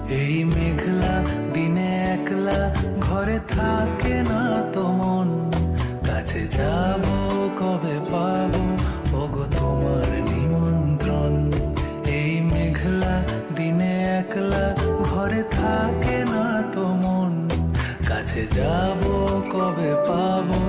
এই মেঘলা দিনে একলা ঘরে থাকে না তো মন, কাছে যাব কবে পাবো ওগো তোমার নিমন্ত্রণ। এই মেঘলা দিনে একলা ঘরে থাকে না তো মন, কাছে যাব কবে পাবো